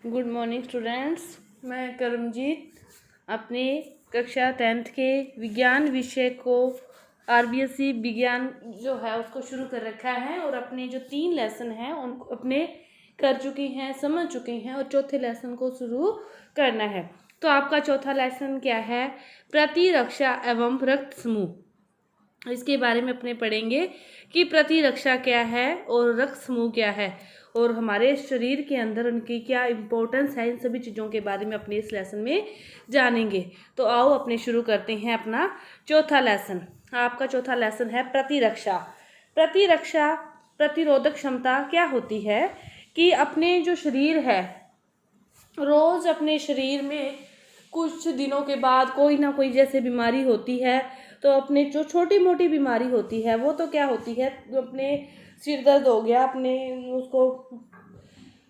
Good morning students. मैं करमजीत अपने कक्षा 10th के विज्ञान विषय को आरबीएसई विज्ञान जो है उसको शुरू कर रखा है और अपने जो 3 लेसन हैं उनको अपने कर चुकी हैं, समझ चुके हैं और चौथे लेसन को शुरू करना है। तो आपका चौथा लेसन क्या है? प्रतिरक्षा एवं रक्त समूह। इसके बारे में अपने पढ़ेंगे कि प्रतिरक्षा क्या है और रक्त समूह क्या है और हमारे शरीर के अंदर उनकी क्या इम्पोर्टेंस है। इन सभी चीज़ों के बारे में अपने इस लेसन में जानेंगे। तो आओ अपने शुरू करते हैं अपना चौथा लेसन। आपका चौथा लेसन है प्रतिरक्षा। प्रतिरक्षा प्रतिरोधक क्षमता क्या होती है कि अपने जो शरीर है, रोज़ अपने शरीर में कुछ दिनों के बाद कोई ना कोई जैसे बीमारी होती है, तो अपने जो छोटी मोटी बीमारी होती है वो तो क्या होती है, अपने सिर दर्द हो गया, अपने उसको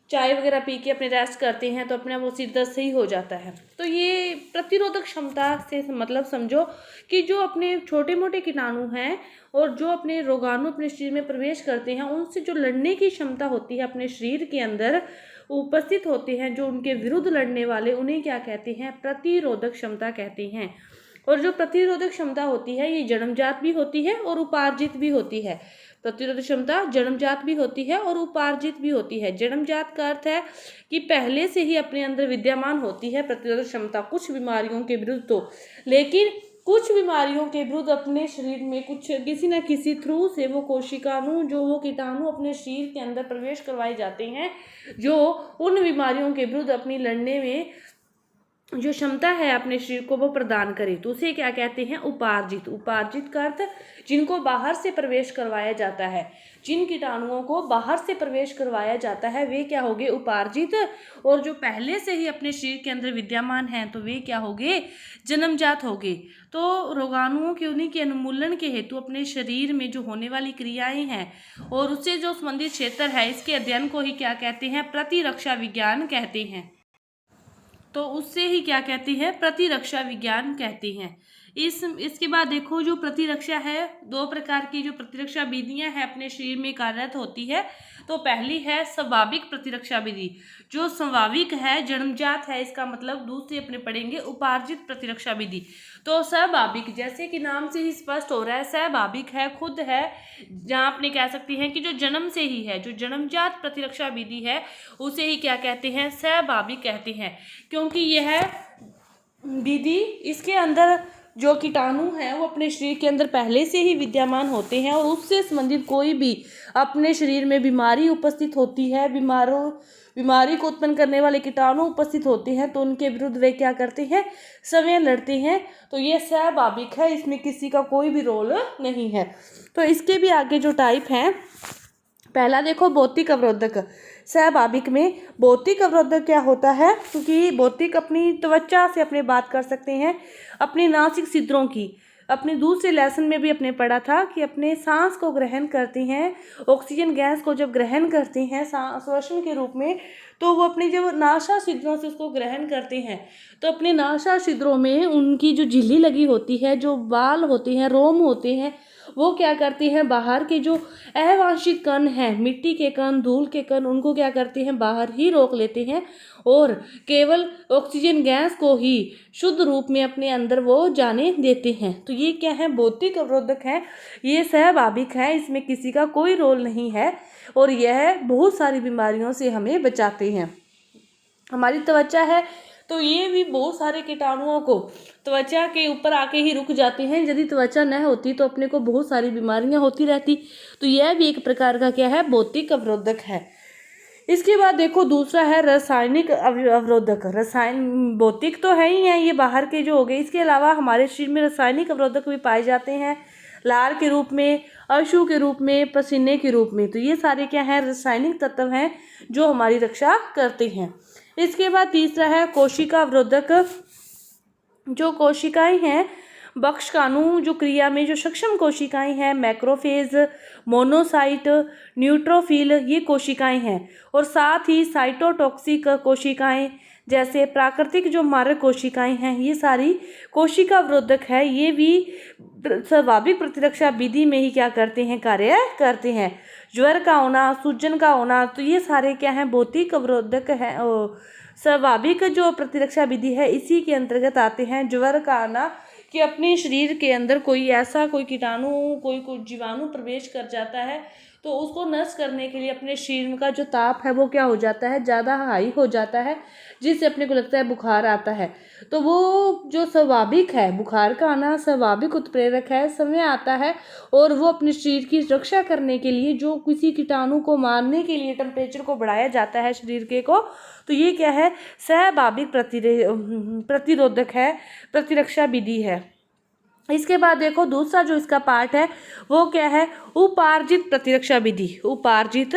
चाय वगैरह पी के अपने रेस्ट करते हैं तो अपने वो सिर दर्द सही हो जाता है। तो ये प्रतिरोधक क्षमता से मतलब समझो कि जो अपने छोटे मोटे कीटाणु हैं और जो अपने रोगाणु अपने शरीर में प्रवेश करते हैं, उनसे जो लड़ने की क्षमता होती है अपने शरीर के अंदर उपस्थित होते हैं, जो उनके विरुद्ध लड़ने वाले, उन्हें क्या कहते हैं? प्रतिरोधक क्षमता कहते हैं। और जो प्रतिरोधक क्षमता होती है ये जन्मजात भी होती है और उपार्जित भी होती है। प्रतिरोधक क्षमता जन्मजात भी होती है और उपार्जित भी होती है। जन्मजात का अर्थ है कि पहले से ही अपने अंदर विद्यमान होती है प्रतिरोधक क्षमता कुछ बीमारियों के विरुद्ध, तो लेकिन कुछ बीमारियों के विरुद्ध अपने शरीर में कुछ किसी न किसी थ्रू से वो कोशिकाणु, जो वो कीटाणु अपने शरीर के अंदर प्रवेश करवाए जाते हैं, जो उन बीमारियों के विरुद्ध अपनी लड़ने में जो क्षमता है अपने शरीर को वो प्रदान करे, तो उसे क्या कहते हैं? उपार्जित। उपार्जित का अर्थ जिनको बाहर से प्रवेश करवाया जाता है, जिन कीटाणुओं को बाहर से प्रवेश करवाया जाता है वे क्या होंगे? उपार्जित। और जो पहले से ही अपने शरीर के अंदर विद्यमान हैं तो वे क्या होंगे? जन्मजात होंगे। तो रोगाणुओं के उन्हीं के अनुमूलन के हेतु अपने शरीर में जो होने वाली क्रियाएं हैं और उससे जो संबंधित क्षेत्र है, इसके अध्ययन को ही क्या कहते हैं? प्रतिरक्षा विज्ञान कहते हैं। तो उससे ही क्या कहती है? प्रतिरक्षा विज्ञान कहती हैं। इसके बाद देखो, जो प्रतिरक्षा है, 2 प्रकार की जो प्रतिरक्षा विधियां हैं अपने शरीर में कार्यरत होती है। तो पहली है स्वाभाविक प्रतिरक्षा विधि, जो स्वाभाविक है, जन्मजात है, इसका मतलब दूसरी अपने पढ़ेंगे उपार्जित प्रतिरक्षा विधि। तो स्वाभाविक जैसे कि नाम से ही स्पष्ट हो रहा है, स्वाभाविक है, खुद है, जहाँ अपने कह सकती हैं कि जो जन्म से ही है, जो जन्मजात प्रतिरक्षा विधि है उसे ही क्या कहते हैं? स्वाभाविक कहते हैं। क्योंकि यह विधि, इसके अंदर जो कीटाणु हैं वो अपने शरीर के अंदर पहले से ही विद्यमान होते हैं और उससे संबंधित कोई भी अपने शरीर में बीमारी उपस्थित होती है, बीमारी को उत्पन्न करने वाले कीटाणु उपस्थित होते हैं, तो उनके विरुद्ध वे क्या करते हैं? स्वयं लड़ते हैं। तो ये स्वाभाविक है, इसमें किसी का कोई भी रोल नहीं है। तो इसके भी आगे जो टाइप हैं, पहला देखो भौतिक अवरोधक। स्वाभाविक में भौतिक अवरोधक क्या होता है? क्योंकि भौतिक अपनी त्वचा से अपने बात कर सकते हैं, अपने नासिक छिद्रों की। अपने दूसरे लेसन में भी अपने पढ़ा था कि अपने सांस को ग्रहण करती हैं, ऑक्सीजन गैस को जब ग्रहण करती हैं श्वसन के रूप में, तो वो अपने जब नासा छिद्रों से उसको ग्रहण करते हैं, तो अपने नासा छिद्रों में उनकी जो झिल्ली लगी होती है, जो बाल होते हैं, रोम होते हैं, वो क्या करती हैं? बाहर के जो अवांछित कण हैं, मिट्टी के कण, धूल के कण, उनको क्या करते हैं? बाहर ही रोक लेते हैं और केवल ऑक्सीजन गैस को ही शुद्ध रूप में अपने अंदर वो जाने देते हैं। तो ये क्या है? भौतिक अवरोधक है, ये स्वाभाविक है, इसमें किसी का कोई रोल नहीं है और यह बहुत सारी बीमारियों से हमें बचाते हैं। हमारी त्वचा है तो ये भी बहुत सारे कीटाणुओं को त्वचा के ऊपर आके ही रुक जाते हैं। यदि त्वचा न होती तो अपने को बहुत सारी बीमारियां होती रहती। तो यह भी एक प्रकार का क्या है? भौतिक अवरोधक है। इसके बाद देखो दूसरा है रासायनिक अवरोधक। रसायन भौतिक तो है ही है, ये बाहर के जो हो गए, इसके अलावा हमारे शरीर में रासायनिक अवरोधक भी पाए जाते हैं, लार के रूप में, अशु के रूप में, पसीने के रूप में। तो ये सारे क्या हैं? रासायनिक तत्व हैं जो हमारी रक्षा करते हैं। इसके बाद तीसरा है कोशिका अवरोधक। जो कोशिकाएं हैं, बक्षकाणु जो क्रिया में जो सक्षम कोशिकाएं हैं, मैक्रोफेज, मोनोसाइट, न्यूट्रोफिल, ये कोशिकाएं हैं। और साथ ही साइटोटॉक्सिक कोशिकाएं, जैसे प्राकृतिक जो मारक कोशिकाएं हैं, ये सारी कोशिका अवरोधक है, ये भी स्वाभाविक प्रतिरक्षा विधि में ही क्या करते हैं, कार्य करते हैं। ज्वर का होना, सूजन का होना, तो ये सारे क्या हैं, भौतिक अवरोधक हैं, स्वाभाविक जो प्रतिरक्षा विधि है इसी के अंतर्गत आते हैं। ज्वर का आना कि अपने शरीर के अंदर कोई ऐसा कोई कीटाणु, कोई जीवाणु प्रवेश कर जाता है, तो उसको नष्ट करने के लिए अपने शरीर का जो ताप है वो क्या हो जाता है, ज़्यादा हाई हो जाता है, जिससे अपने को लगता है बुखार आता है। तो वो जो स्वाभाविक है, बुखार का आना स्वाभाविक उत्प्रेरक है, समय आता है, और वो अपने शरीर की रक्षा करने के लिए जो किसी कीटाणु को मारने के लिए टेम्परेचर को बढ़ाया जाता है शरीर के को, तो ये क्या है, स्वाभाविक प्रतिरोधक है, प्रतिरक्षा विधि है। इसके बाद देखो दूसरा जो इसका पार्ट है वो क्या है, उपार्जित प्रतिरक्षा विधि। उपार्जित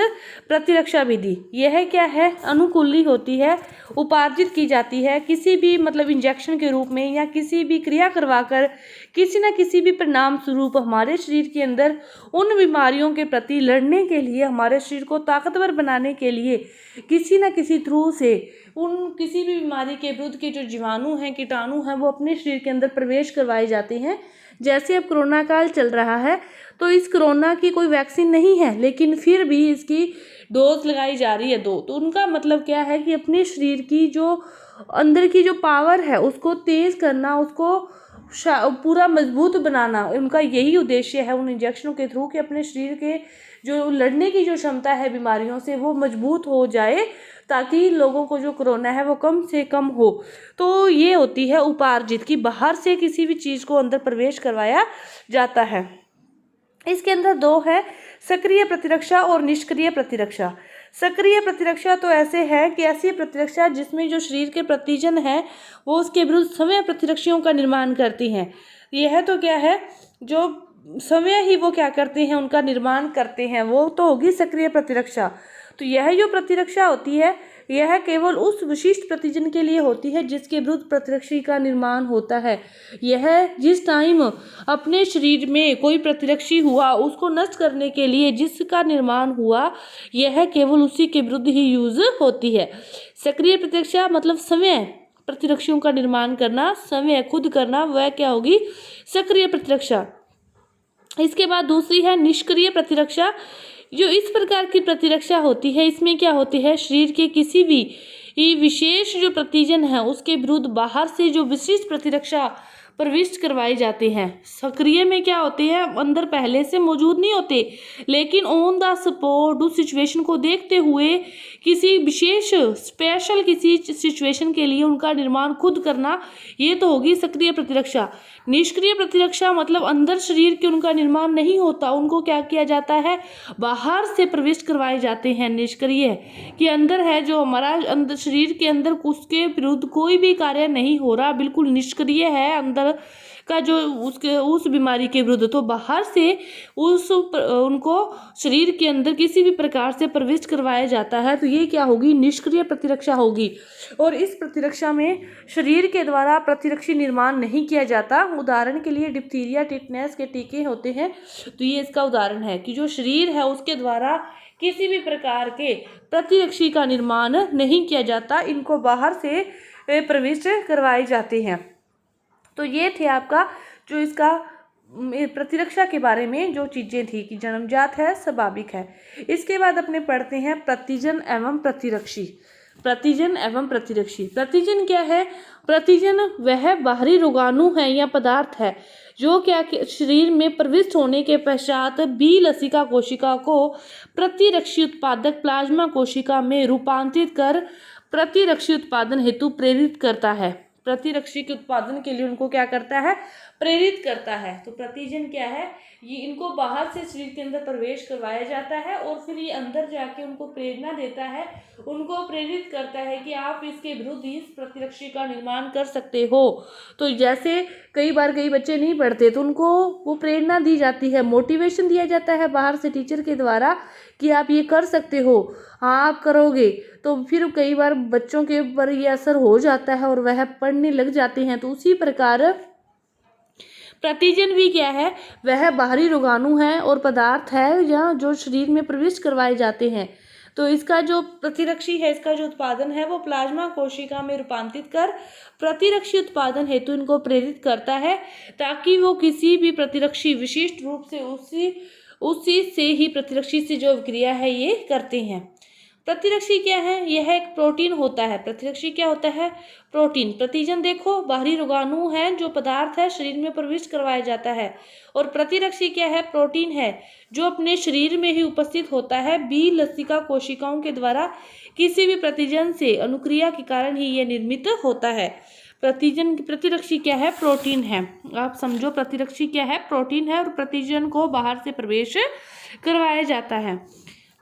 प्रतिरक्षा विधि यह क्या है, अनुकूली होती है, उपार्जित की जाती है किसी भी मतलब इंजेक्शन के रूप में या किसी भी क्रिया करवाकर किसी न किसी भी परिणाम स्वरूप हमारे शरीर के अंदर उन बीमारियों के प्रति लड़ने के लिए, हमारे शरीर को ताकतवर बनाने के लिए किसी न किसी थ्रू से उन किसी भी बीमारी के विरुद्ध के जो जीवाणु हैं, कीटाणु हैं, वो अपने शरीर के अंदर प्रवेश करवाए जाते हैं। जैसे अब कोरोना काल चल रहा है, तो इस कोरोना की कोई वैक्सीन नहीं है, लेकिन फिर भी इसकी डोज लगाई जा रही है 2। तो उनका मतलब क्या है कि अपने शरीर की जो अंदर की जो पावर है उसको तेज़ करना, उसको पूरा मजबूत बनाना, उनका यही उद्देश्य है उन इंजेक्शनों के थ्रू कि अपने शरीर के जो लड़ने की जो क्षमता है बीमारियों से वो मजबूत हो जाए, ताकि लोगों को जो कोरोना है वो कम से कम हो। तो ये होती है उपार्जित, कि बाहर से किसी भी चीज़ को अंदर प्रवेश करवाया जाता है। इसके अंदर 2 है, सक्रिय प्रतिरक्षा और निष्क्रिय प्रतिरक्षा। सक्रिय प्रतिरक्षा तो ऐसे है कि ऐसी प्रतिरक्षा जिसमें जो शरीर के प्रतिजन है वो उसके विरुद्ध समय प्रतिरक्षियों का निर्माण करती हैं। यह तो क्या है, जो समय ही वो क्या करते हैं, उनका निर्माण करते हैं, वो तो होगी सक्रिय प्रतिरक्षा। तो यह जो प्रतिरक्षा होती है यह केवल उस विशिष्ट प्रतिजन के लिए होती है जिसके विरुद्ध प्रतिरक्षी का निर्माण होता है। यह जिस टाइम अपने शरीर में कोई प्रतिरक्षी हुआ उसको नष्ट करने के लिए जिसका निर्माण हुआ, यह केवल उसी के विरुद्ध ही यूज होती है। सक्रिय प्रतिरक्षा मतलब समय प्रतिरक्षियों का निर्माण करना, समय खुद करना, वह क्या होगी, सक्रिय प्रतिरक्षा। इसके बाद दूसरी है निष्क्रिय प्रतिरक्षा। जो इस प्रकार की प्रतिरक्षा होती है, इसमें क्या होती है, शरीर के किसी भी विशेष जो प्रतिजन है उसके विरुद्ध बाहर से जो विशिष्ट प्रतिरक्षा प्रविष्ट करवाए जाते हैं। सक्रिय में क्या होते हैं, अंदर पहले से मौजूद नहीं होते, लेकिन ऑन द स्पॉट उस सिचुएशन को देखते हुए किसी विशेष स्पेशल किसी सिचुएशन के लिए उनका निर्माण खुद करना, ये तो होगी सक्रिय प्रतिरक्षा। निष्क्रिय प्रतिरक्षा मतलब अंदर शरीर के उनका निर्माण नहीं होता, उनको क्या किया जाता है, बाहर से प्रविष्ट करवाए जाते हैं। निष्क्रिय कि अंदर है जो हमारा अंदर शरीर के अंदर उसके विरुद्ध कोई भी कार्य नहीं हो रहा, बिल्कुल निष्क्रिय है अंदर का जो उसके उस बीमारी के विरुद्ध, तो बाहर से उनको शरीर के अंदर किसी भी प्रकार से प्रविष्ट करवाया जाता है, तो ये क्या होगी, निष्क्रिय प्रतिरक्षा होगी। और इस प्रतिरक्षा में शरीर के द्वारा प्रतिरक्षी निर्माण नहीं किया जाता। उदाहरण के लिए डिप्थीरिया, टिटनेस के टीके होते हैं, तो ये इसका उदाहरण है कि जो शरीर है उसके द्वारा किसी भी प्रकार के प्रतिरक्षी का निर्माण नहीं किया जाता, इनको बाहर से प्रविष्ट करवाए जाते हैं। तो ये थे आपका जो इसका प्रतिरक्षा के बारे में जो चीज़ें थी कि जन्मजात है, स्वाभाविक है। इसके बाद अपने पढ़ते हैं प्रतिजन एवं प्रतिरक्षी। प्रतिजन एवं प्रतिरक्षी। प्रतिजन क्या है, प्रतिजन वह बाहरी रोगाणु है या पदार्थ है जो क्या शरीर में प्रविष्ट होने के पश्चात बी लसिका कोशिका को प्रतिरक्षी उत्पादक प्लाज्मा कोशिका में रूपांतरित कर प्रतिरक्षी उत्पादन हेतु प्रेरित करता है। प्रतिरक्षी के उत्पादन के लिए उनको क्या करता है, प्रेरित करता है। तो प्रतिजन क्या है, ये इनको बाहर से शरीर के अंदर प्रवेश करवाया जाता है और फिर ये अंदर जाके उनको प्रेरणा देता है, उनको प्रेरित करता है कि आप इसके विरुद्ध इस प्रतिरक्षी का निर्माण कर सकते हो। तो जैसे कई बार कई बच्चे नहीं पढ़ते तो उनको वो प्रेरणा दी जाती है, मोटिवेशन दिया जाता है बाहर से टीचर के द्वारा कि आप ये कर सकते हो, हाँ आप करोगे। तो फिर कई बार बच्चों के ऊपर ये असर हो जाता है और वह पढ़ने लग जाते हैं। तो उसी प्रकार प्रतिजन भी क्या है, वह बाहरी रोगाणु है और पदार्थ है या जो शरीर में प्रविष्ट करवाए जाते हैं। तो इसका जो प्रतिरक्षी है, इसका जो उत्पादन है वो प्लाज्मा कोशिका में रूपांतरित कर प्रतिरक्षी उत्पादन हेतु इनको प्रेरित करता है, ताकि वो किसी भी प्रतिरक्षी विशिष्ट रूप से उसी से ही प्रतिरक्षी से जो क्रिया है ये करते हैं। प्रतिरक्षी क्या है? यह एक प्रोटीन होता है। प्रतिरक्षी क्या होता है? प्रोटीन। प्रतिजन देखो, बाहरी रोगाणु है जो पदार्थ है शरीर में प्रविष्ट करवाया जाता है, और प्रतिरक्षी क्या है? प्रोटीन है जो अपने शरीर में ही उपस्थित होता है। बी लसिका कोशिकाओं के द्वारा किसी भी प्रतिजन से अनुक्रिया के कारण ही यह निर्मित होता है। प्रतिरक्षी क्या है? प्रोटीन है। आप समझो, प्रतिरक्षी क्या है? प्रोटीन है, और प्रतिजन को बाहर से प्रवेश करवाया जाता है।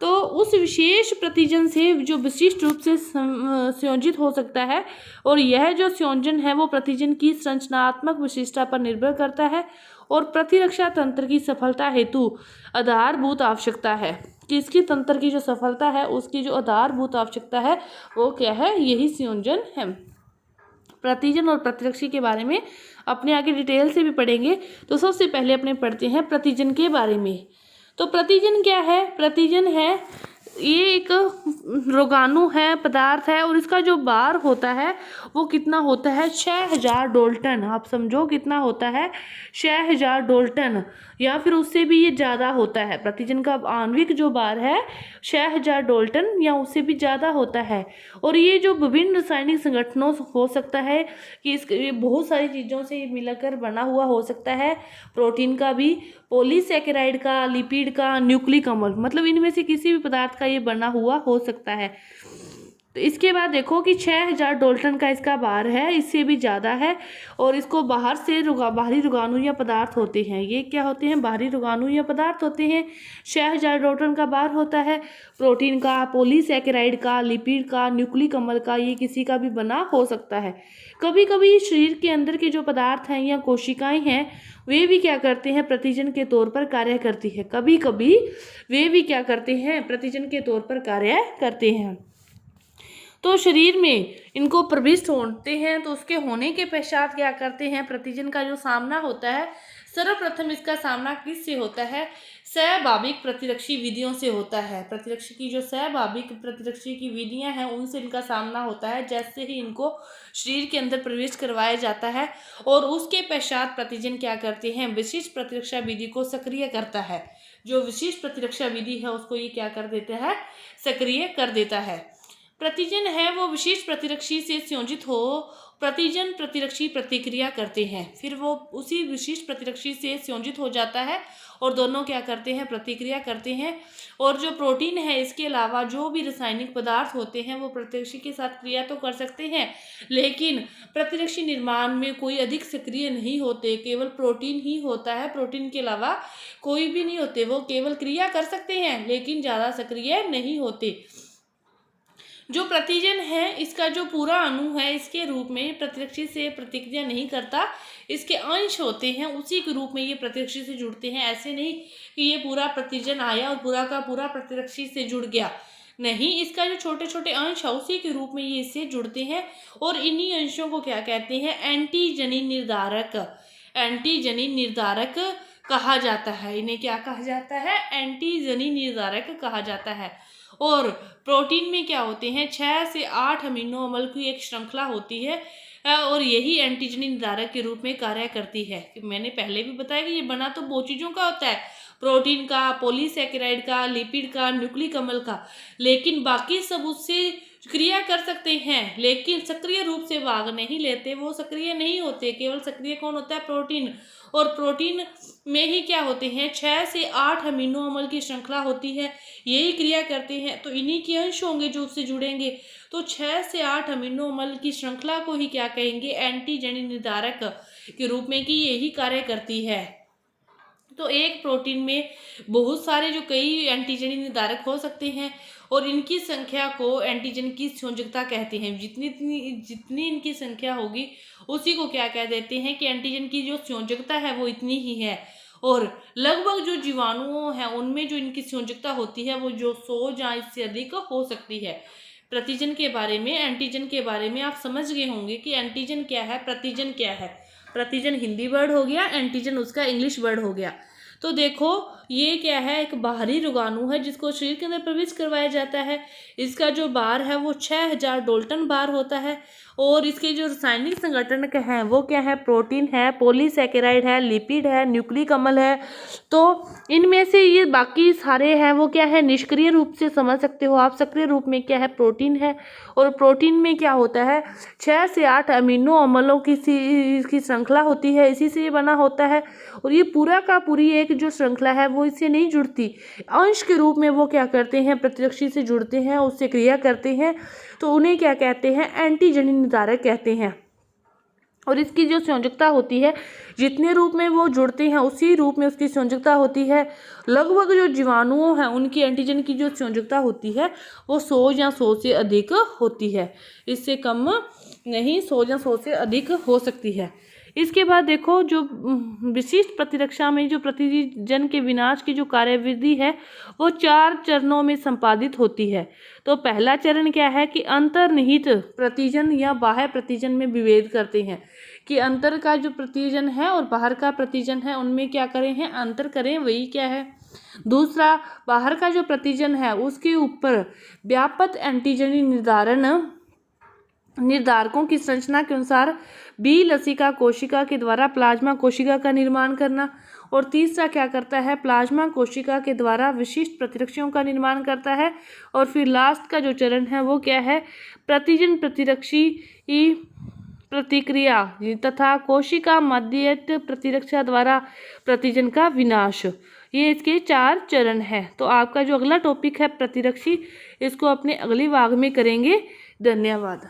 तो उस विशेष प्रतिजन से जो विशिष्ट रूप से संयोजित हो सकता है, और यह जो संयोजन है वो प्रतिजन की संरचनात्मक विशिष्टता पर निर्भर करता है, और प्रतिरक्षा तंत्र की सफलता हेतु आधारभूत आवश्यकता है कि इसकी तंत्र की जो सफलता है उसकी जो आधारभूत आवश्यकता है वो क्या है? यही संयोजन है। प्रतिजन और प्रतिरक्षी के बारे में अपने आगे डिटेल से भी पढ़ेंगे। तो सबसे पहले अपने पढ़ते हैं प्रतिजन के बारे में। तो प्रतिजन क्या है? प्रतिजन है ये एक रोगाणु है, पदार्थ है, और इसका जो भार होता है वो कितना होता है? 6000 डाल्टन। आप समझो कितना होता है? 6000 डाल्टन, या फिर उससे भी ये ज़्यादा होता है। प्रतिजन का आणविक जो भार है 6000 डाल्टन या उससे भी ज़्यादा होता है। और ये जो विभिन्न रासायनिक संगठनों हो सकता है कि ये बहुत सारी चीज़ों से मिलकर बना हुआ हो सकता है। प्रोटीन का भी, पॉलीसैकेराइड का, लिपिड का, न्यूक्लिक अम्ल, मतलब इनमें से किसी भी पदार्थ का ये बना हुआ हो सकता है। तो इसके बाद देखो कि 6000 डाल्टन का इसका भार है, इससे भी ज़्यादा है, और इसको बाहर से बाहरी रोगाणु या पदार्थ होते हैं। ये क्या होते हैं? बाहरी रोगाणु या पदार्थ होते हैं। 6000 डाल्टन का भार होता है। प्रोटीन का, पॉलीसैकेराइड का, लिपिड का, न्यूक्लिक अम्ल का, ये किसी का भी बना हो सकता है। कभी कभी शरीर के अंदर के जो पदार्थ हैं या कोशिकाएं हैं वे भी क्या करते हैं? प्रतिजन के तौर पर कार्य करती है। कभी कभी वे भी क्या करते हैं? प्रतिजन के तौर पर कार्य करते हैं। तो शरीर में इनको प्रविष्ट होते हैं, तो उसके होने के पश्चात क्या करते हैं? प्रतिजन का जो सामना होता है, सर्वप्रथम इसका सामना किससे होता है? सहभाविक प्रतिरक्षी विधियों से होता है। प्रतिरक्षी की जो सहभाविक प्रतिरक्षी की विधियां हैं उनसे इनका सामना होता है। जैसे ही इनको शरीर के अंदर प्रवेश करवाया जाता है, और उसके पश्चात प्रतिजन क्या करते हैं? विशिष्ट प्रतिरक्षा विधि को सक्रिय करता है। जो विशिष्ट प्रतिरक्षा विधि है उसको ये क्या कर देता है? सक्रिय कर देता है। प्रतिजन है वो विशिष्ट प्रतिरक्षी से संयोजित हो प्रतिजन प्रतिरक्षी प्रतिक्रिया करते हैं, फिर वो उसी विशिष्ट प्रतिरक्षी से संयोजित हो जाता है, और दोनों क्या करते हैं? प्रतिक्रिया करते हैं। और जो प्रोटीन है इसके अलावा जो भी रासायनिक पदार्थ होते हैं वो प्रतिरक्षी के साथ क्रिया तो कर सकते हैं, लेकिन प्रतिरक्षी निर्माण में कोई अधिक सक्रिय नहीं होते। केवल प्रोटीन ही होता है, प्रोटीन के अलावा कोई भी नहीं होते। वो केवल क्रिया कर सकते हैं लेकिन ज़्यादा सक्रिय नहीं होते। जो प्रतिजन है इसका जो पूरा अणु है इसके रूप में प्रतिरक्षी से प्रतिक्रिया नहीं करता, इसके अंश होते हैं उसी के रूप में ये प्रतिरक्षी से जुड़ते हैं। ऐसे नहीं कि ये पूरा प्रतिजन आया और पूरा का पूरा प्रतिरक्षी से जुड़ गया, नहीं, इसका जो छोटे छोटे अंश है उसी के रूप में ये इससे जुड़ते हैं। और इन्हीं अंशों को क्या कहते हैं? एंटीजनी निर्धारक। एंटीजनी निर्धारक कहा जाता है। इन्हें क्या कहा जाता है? एंटीजनी निर्धारक कहा जाता है। और प्रोटीन में क्या होते हैं? 6 से 8 अमीनो अम्ल की एक श्रृंखला होती है, और यही एंटीजनी निर्धारक के रूप में कार्य करती है। मैंने पहले भी बताया कि ये बना तो बहुत चीज़ों का होता है, प्रोटीन का, पॉलीसैकेराइड का, लिपिड का, न्यूक्लिक अम्ल का, लेकिन बाकी सब उससे क्रिया कर सकते हैं लेकिन सक्रिय रूप से भाग नहीं लेते, वो सक्रिय नहीं होते। केवल सक्रिय कौन होता है? प्रोटीन। और प्रोटीन में ही क्या होते हैं? 6 से 8 अमीनो अम्ल की श्रृंखला होती है, यही क्रिया करते हैं। तो इन्हीं के अंश होंगे जो उससे जुड़ेंगे। तो 6 से 8 अमीनो अम्ल की श्रृंखला को ही क्या कहेंगे? एंटीजनी निर्धारक के रूप में, कि यही कार्य करती है। तो एक प्रोटीन में बहुत सारे जो कई एंटीजनी निर्धारक हो सकते हैं, और इनकी संख्या को एंटीजन की संयोजकता कहते हैं। जितनी इनकी संख्या होगी उसी को क्या कह देते हैं? कि एंटीजन की जो संयोजकता है वो इतनी ही है। और लगभग जो जीवाणुओं हैं उनमें जो इनकी संयोजकता होती है वो जो 100 या इससे अधिक हो सकती है। प्रतिजन के बारे में, एंटीजन के बारे में आप समझ गए होंगे कि एंटीजन क्या है, प्रतिजन क्या है। प्रतिजन हिंदी वर्ड हो गया, एंटीजन उसका इंग्लिश वर्ड हो गया। तो देखो ये क्या है, एक बाहरी रोगाणु है जिसको शरीर के अंदर प्रवेश करवाया जाता है। इसका जो बार है वो 6000 डाल्टन बार होता है और इसके जो रासायनिक संगठन के हैं वो क्या है, प्रोटीन है, पॉलीसैकेराइड है, लिपिड है, न्यूक्लिक अम्ल है। तो इनमें से ये बाकी सारे हैं वो क्या है, निष्क्रिय रूप से समझ सकते हो आप। सक्रिय रूप में क्या है, प्रोटीन है और प्रोटीन में क्या होता है, 6 से 8 अमीनो अम्लों की इसकी श्रृंखला होती है, इसी से ये बना होता है। और ये पूरा का पूरी एक जो श्रृंखला है वो इससे नहीं जुड़ती, अंश के रूप में वो क्या करते हैं, प्रतिरक्षी से जुड़ते हैं, उससे क्रिया करते हैं। तो उन्हें क्या कहते हैं, एंटीजनी निर्धारक कहते हैं। और इसकी जो संयोजकता होती है, जितने रूप में वो जुड़ते हैं उसी रूप में उसकी संयोजकता होती है। लगभग जो जीवाणुओं हैं उनकी एंटीजन की जो संयोजकता होती है वो 100 या 100 से अधिक होती है, इससे कम नहीं, 100 या 100 से अधिक हो सकती है। इसके बाद देखो, जो विशिष्ट प्रतिरक्षा में जो प्रतिजन के विनाश की जो कार्यविधि है वो 4 चरणों में संपादित होती है। तो पहला चरण क्या है कि अंतर्निहित प्रतिजन या बाह्य प्रतिजन में विभेद करते हैं, कि अंतर का जो प्रतिजन है और बाहर का प्रतिजन है उनमें क्या करें हैं, अंतर करें, वही क्या है। दूसरा, बाहर का जो प्रतिजन है उसके ऊपर व्यापक एंटीजनी निर्धारकों की संरचना के अनुसार बी लसिका कोशिका के द्वारा प्लाज्मा कोशिका का निर्माण करना। और तीसरा क्या करता है, प्लाज्मा कोशिका के द्वारा विशिष्ट प्रतिरक्षियों का निर्माण करता है। और फिर लास्ट का जो चरण है वो क्या है, प्रतिजन प्रतिरक्षी प्रतिक्रिया तथा कोशिका मध्यस्थ प्रतिरक्षा द्वारा प्रतिजन का विनाश। ये इसके 4 चरण हैं। तो आपका जो अगला टॉपिक है प्रतिरक्षी, इसको अपने अगली भाग में करेंगे। धन्यवाद।